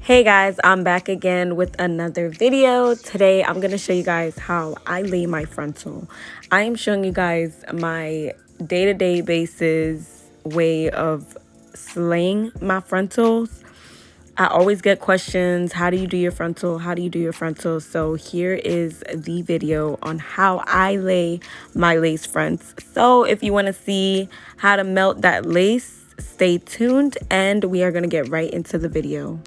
Hey guys, I'm back again with another video. Today I'm going to show you guys how I lay my frontal. I am showing you guys my day-to-day basis way of slaying my frontals. I always get questions, how do you do your frontal? How do you do your frontal? So here is the video on how I lay my lace fronts. So if you want to see how to melt that lace, stay tuned and we are going to get right into the video.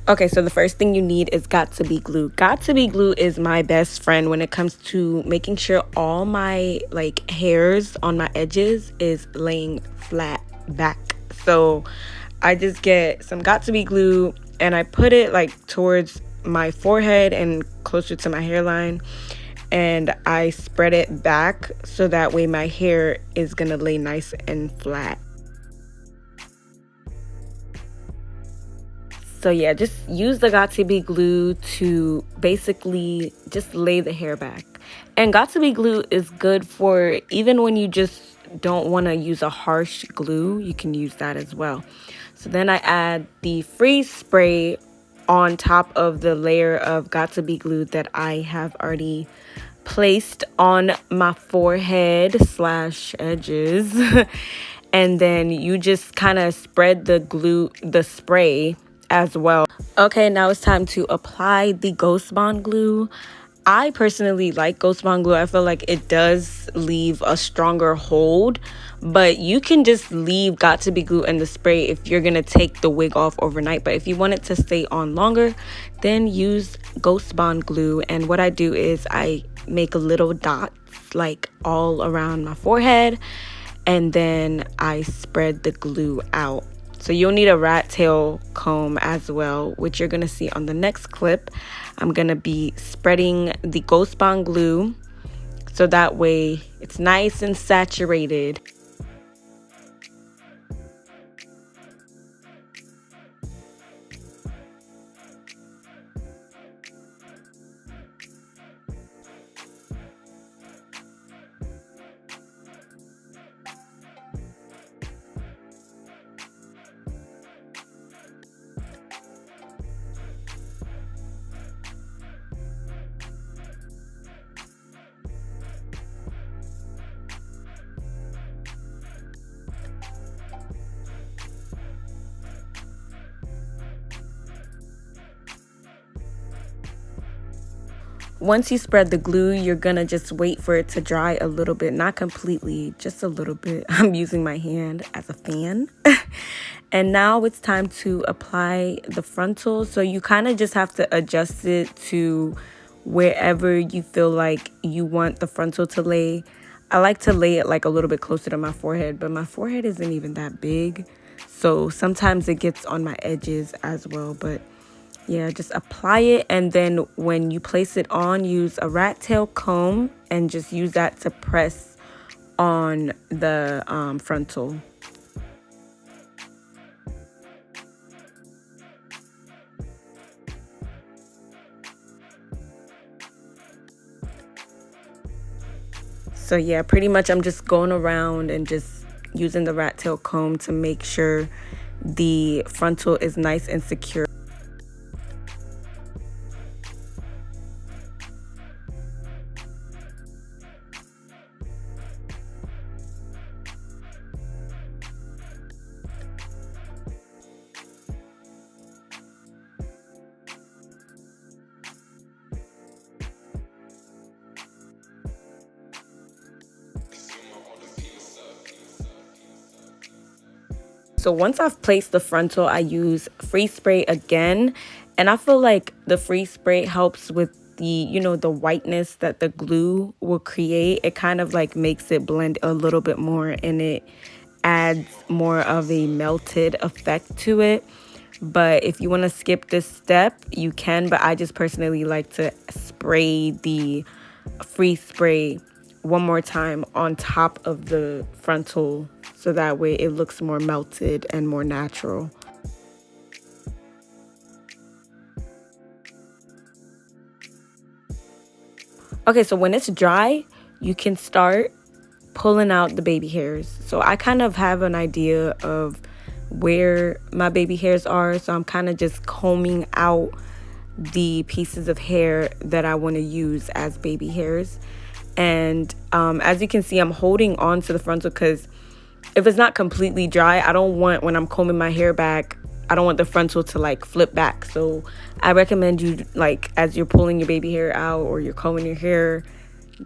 Okay, so the first thing you need is got2b glue. got2b glue is my best friend when it comes to making sure all my hairs on my edges is laying flat back. So I just get some got2b glue and I put it towards my forehead and closer to my hairline, and I spread it back so that way my hair is gonna lay nice and flat. So yeah, just use the got2b glue to basically just lay the hair back. And got2b glue is good for even when you just don't want to use a harsh glue, you can use that as well. So then I add the freeze spray on top of the layer of got2b glue that I have already placed on my forehead / edges. And then you just kind of spread the spray as well. Okay, now it's time to apply the Ghost Bond glue. I personally like Ghost Bond glue. I feel like it does leave a stronger hold, but you can just leave got2b glue in the spray if you're gonna take the wig off overnight. But if you want it to stay on longer, then use Ghost Bond glue. And what I do is I make little dots all around my forehead, and then I spread the glue out. So you'll need a rat tail comb as well, which you're going to see on the next clip. I'm going to be spreading the Ghost Bond glue so that way it's nice and saturated. Once you spread the glue, you're gonna just wait for it to dry a little bit, not completely, just a little bit. I'm using my hand as a fan. And now it's time to apply the frontal. So you kind of just have to adjust it to wherever you feel like you want the frontal to lay. I like to lay it a little bit closer to my forehead, but my forehead isn't even that big. So sometimes it gets on my edges as well, but yeah, just apply it, and then when you place it on, use a rat tail comb and just use that to press on the frontal. So yeah, pretty much I'm just going around and just using the rat tail comb to make sure the frontal is nice and secure. So once I've placed the frontal, I use freeze spray again, and I feel like the freeze spray helps with the the whiteness that the glue will create. It kind of makes it blend a little bit more, and it adds more of a melted effect to it. But if you want to skip this step, you can, but I just personally like to spray the freeze spray one more time on top of the frontal so that way it looks more melted and more natural. Okay, so when it's dry, you can start pulling out the baby hairs. So I kind of have an idea of where my baby hairs are. So I'm kind of just combing out the pieces of hair that I want to use as baby hairs. And as you can see, I'm holding on to the frontal because if it's not completely dry, I don't want, when I'm combing my hair back, I don't want the frontal to like flip back. So I recommend you, like, as you're pulling your baby hair out or you're combing your hair,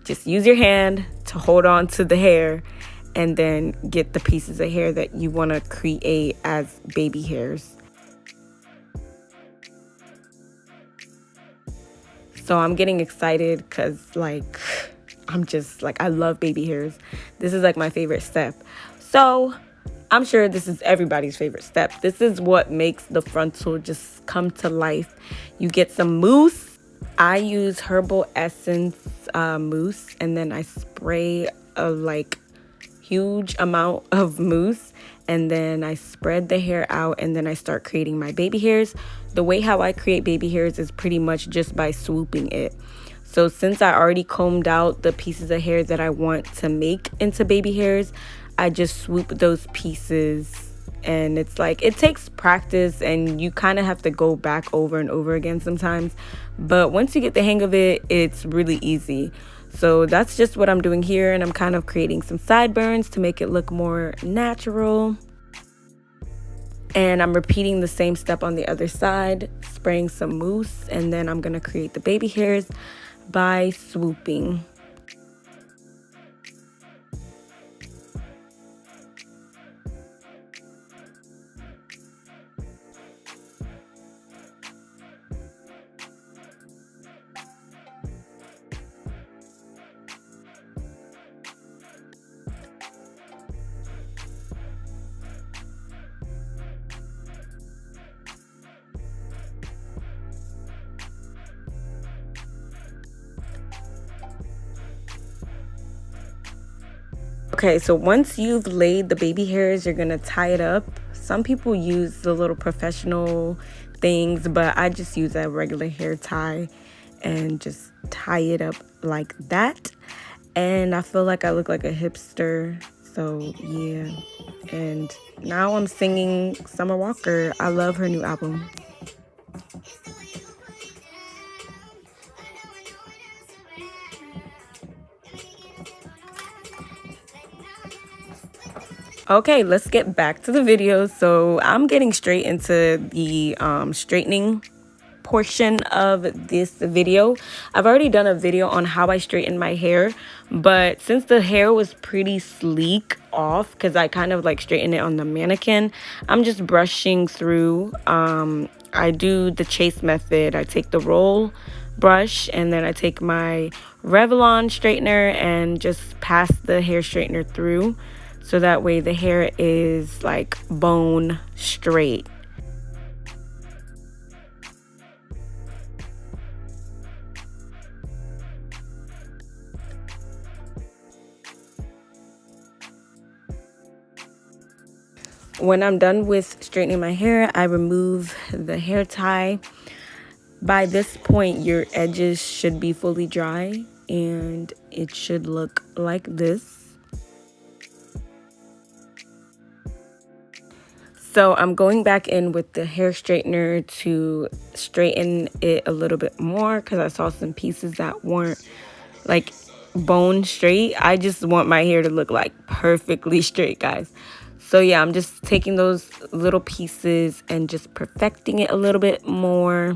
just use your hand to hold on to the hair and then get the pieces of hair that you want to create as baby hairs. So I'm getting excited because, like, I'm just like, I love baby hairs. This is like my favorite step. So I'm sure this is everybody's favorite step. This is what makes the frontal just come to life. You get some mousse. I use herbal essence mousse, and then I spray a like huge amount of mousse, and then I spread the hair out, and then I start creating my baby hairs. The way how I create baby hairs is pretty much just by swooping it. So since I already combed out the pieces of hair that I want to make into baby hairs, I just swoop those pieces. And it's like, it takes practice and you kind of have to go back over and over again sometimes. But once you get the hang of it, it's really easy. So that's just what I'm doing here, and I'm kind of creating some sideburns to make it look more natural. And I'm repeating the same step on the other side, spraying some mousse, and then I'm gonna create the baby hairs by swooping. Okay, so once you've laid the baby hairs, you're gonna tie it up. Some people use the little professional things, but I just use a regular hair tie and just tie it up like that. And I feel like I look like a hipster, so yeah. And now I'm singing Summer Walker. I love her new album. Okay, let's get back to the video. So I'm getting straight into the straightening portion of this video. I've already done a video on how I straighten my hair, but since the hair was pretty sleek off, because I kind of like straighten it on the mannequin, I'm just brushing through. I do the chase method. I take the roll brush and then I take my Revlon straightener and just pass the hair straightener through, so that way the hair is like bone straight. When I'm done with straightening my hair, I remove the hair tie. By this point, your edges should be fully dry and it should look like this. So I'm going back in with the hair straightener to straighten it a little bit more because I saw some pieces that weren't like bone straight. I just want my hair to look like perfectly straight, guys. So yeah, I'm just taking those little pieces and just perfecting it a little bit more.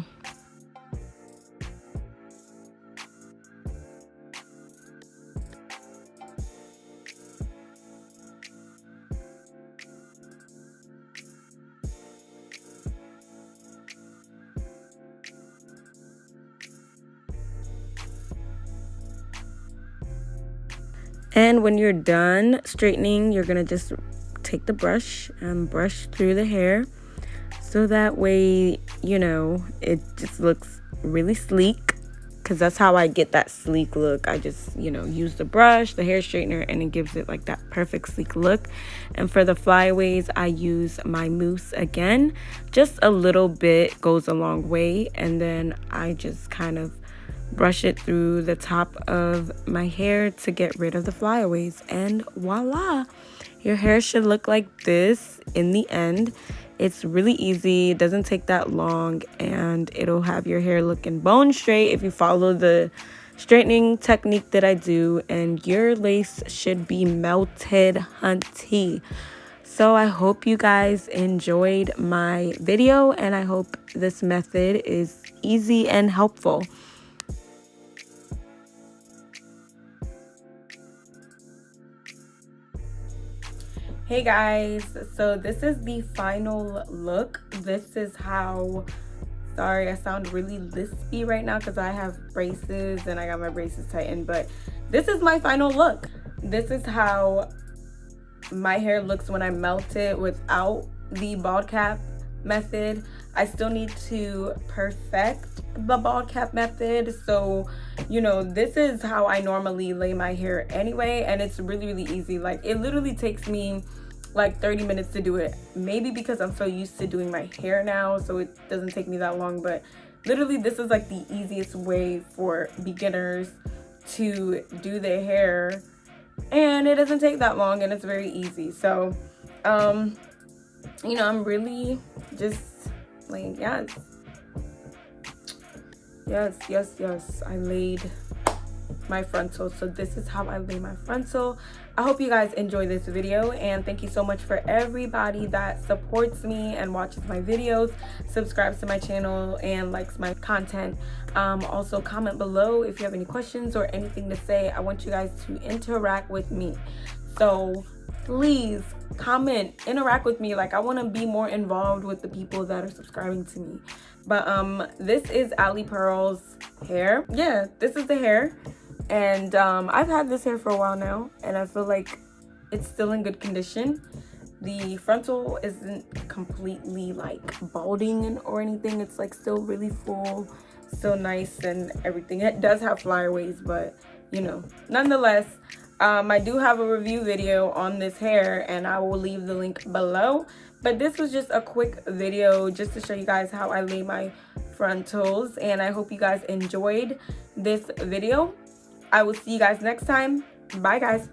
And when you're done straightening, you're gonna just take the brush and brush through the hair, so that way, you know, it just looks really sleek, because that's how I get that sleek look. I just, you know, use the brush, the hair straightener, and it gives it like that perfect sleek look. And for the flyaways, I use my mousse again. Just a little bit goes a long way, and then I just kind of brush it through the top of my hair to get rid of the flyaways, and voila, Your hair should look like this in the end. It's really easy, it doesn't take that long, and it'll have your hair looking bone straight if you follow the straightening technique that I do, and your lace should be melted, hunty. So I hope you guys enjoyed my video, and I hope this method is easy and helpful. Hey guys, so this is the final look. This is how, sorry I sound really lispy right now because I have braces and I got my braces tightened, but this is my final look. This is how my hair looks when I melt it without the bald cap method. I still need to perfect the bald cap method, so you know, this is how I normally lay my hair anyway, and it's really easy. Like, it literally takes me like 30 minutes to do it, maybe because I'm so used to doing my hair now, so it doesn't take me that long. But literally, this is like the easiest way for beginners to do their hair, and it doesn't take that long, and it's very easy. So you know, I'm really just like, yes, I laid my frontal. So this is how I lay my frontal. I hope you guys enjoy this video, and thank you so much for everybody that supports me and watches my videos, subscribes to my channel, and likes my content. Also comment below if you have any questions or anything to say. I want you guys to interact with me, so please comment, interact with me. Like, I want to be more involved with the people that are subscribing to me. But this is Alipearl's hair. Yeah, this is the hair. And I've had this hair for a while now, and I feel like it's still in good condition. The frontal isn't completely like balding or anything. It's like still really full, still nice and everything. It does have flyaways, but you know, nonetheless, I do have a review video on this hair, and I will leave the link below. But this was just a quick video just to show you guys how I lay my frontals, and I hope you guys enjoyed this video. I will see you guys next time. Bye guys.